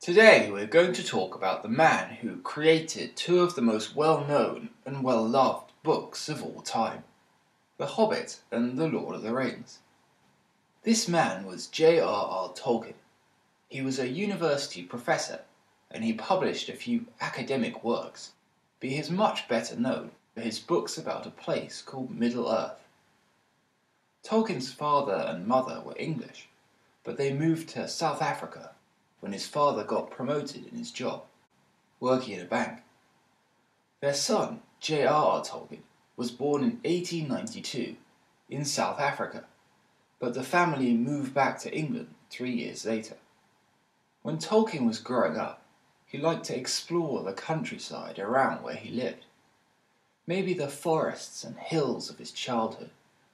Today we're going to talk about the man who created two of the most well-known and well-loved books of all time, The Hobbit and The Lord of the Rings. This man was J.R.R. Tolkien. He was a university professor and he published a few academic works, but he is much better known for his books about a place called Middle-earth. Tolkien's father and mother were English, but they moved to South Africa when his father got promoted in his job, working in a bank. Their son, J.R.R. Tolkien, was born in 1892 in South Africa, but the family moved back to England 3 years later. When Tolkien was growing up, he liked to explore the countryside around where he lived. Maybe the forests and hills of his childhood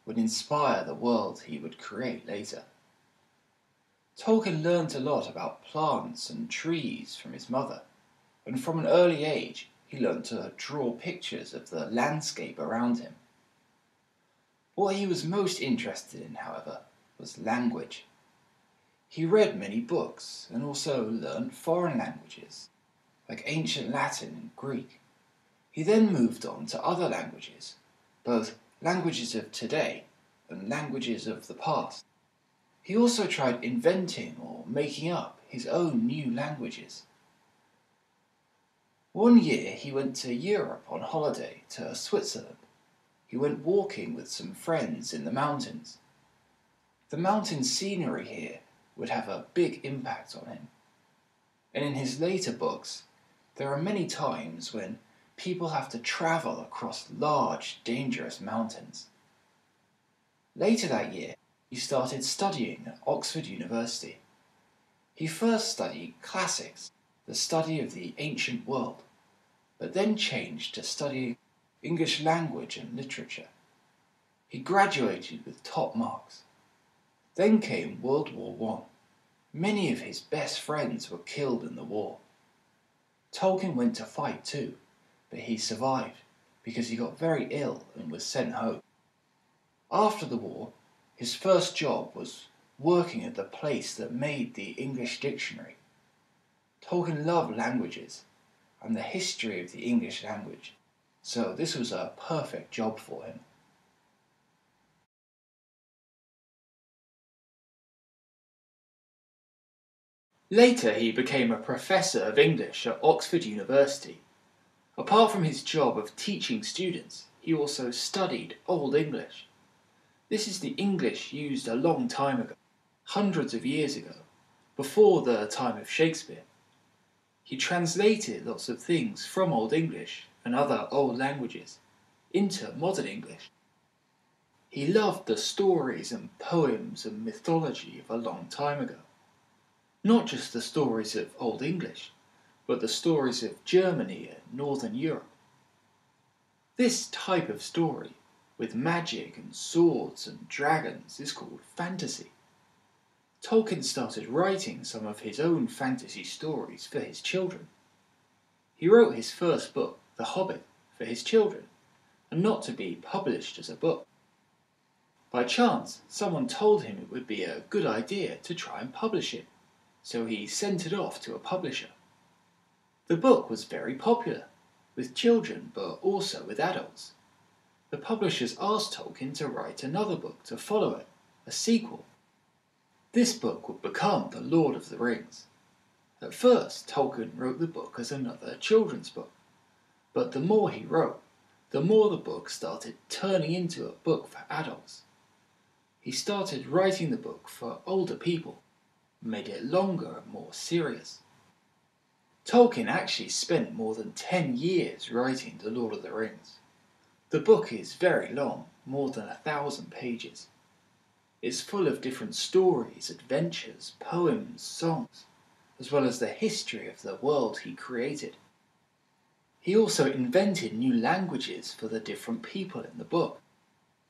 would inspire the world he would create later. Tolkien learned a lot about plants and trees from his mother, and from an early age he learned to draw pictures of the landscape around him. What he was most interested in, however, was language. He read many books and also learned foreign languages, like ancient Latin and Greek. He then moved on to other languages, both languages of today and languages of the past. He also tried inventing or making up his own new languages. One year he went to Europe on holiday to Switzerland. He went walking with some friends in the mountains. The mountain scenery here would have a big impact on him. And in his later books, there are many times when people have to travel across large, dangerous mountains. Later that year, he started studying at Oxford University. He first studied classics, the study of the ancient world, but then changed to studying English language and literature. He graduated with top marks. Then came World War I. Many of his best friends were killed in the war. Tolkien went to fight too, but he survived because he got very ill and was sent home. After the war, his first job was working at the place that made the English dictionary. Tolkien loved languages and the history of the English language, so this was a perfect job for him. Later he became a professor of English at Oxford University. Apart from his job of teaching students, he also studied Old English. This is the English used a long time ago, hundreds of years ago, before the time of Shakespeare. He translated lots of things from Old English and other old languages into modern English. He loved the stories and poems and mythology of a long time ago. Not just the stories of Old English, but the stories of Germany and Northern Europe. This type of story, with magic and swords and dragons, is called fantasy. Tolkien started writing some of his own fantasy stories for his children. He wrote his first book, The Hobbit, for his children, and not to be published as a book. By chance, someone told him it would be a good idea to try and publish it, so he sent it off to a publisher. The book was very popular, with children but also with adults. The publishers asked Tolkien to write another book to follow it, a sequel. This book would become The Lord of the Rings. At first, Tolkien wrote the book as another children's book, but the more he wrote, the more the book started turning into a book for adults. He started writing the book for older people, made it longer and more serious. Tolkien actually spent more than 10 years writing The Lord of the Rings. The book is very long, more than 1,000 pages. It's full of different stories, adventures, poems, songs, as well as the history of the world he created. He also invented new languages for the different people in the book.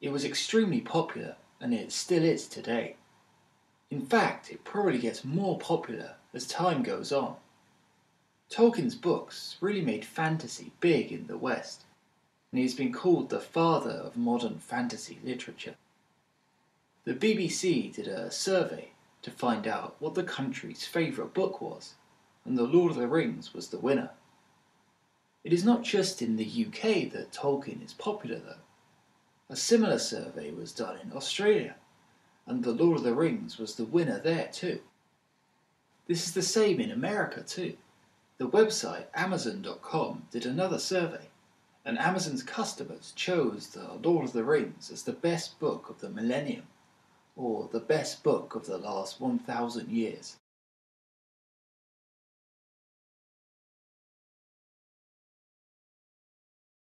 It was extremely popular, and it still is today. In fact, it probably gets more popular as time goes on. Tolkien's books really made fantasy big in the West, and he has been called the father of modern fantasy literature. The BBC did a survey to find out what the country's favourite book was, and The Lord of the Rings was the winner. It is not just in the UK that Tolkien is popular, though. A similar survey was done in Australia, and The Lord of the Rings was the winner there too. This is the same in America too. The website Amazon.com did another survey, and Amazon's customers chose The Lord of the Rings as the best book of the millennium, or the best book of the last 1,000 years.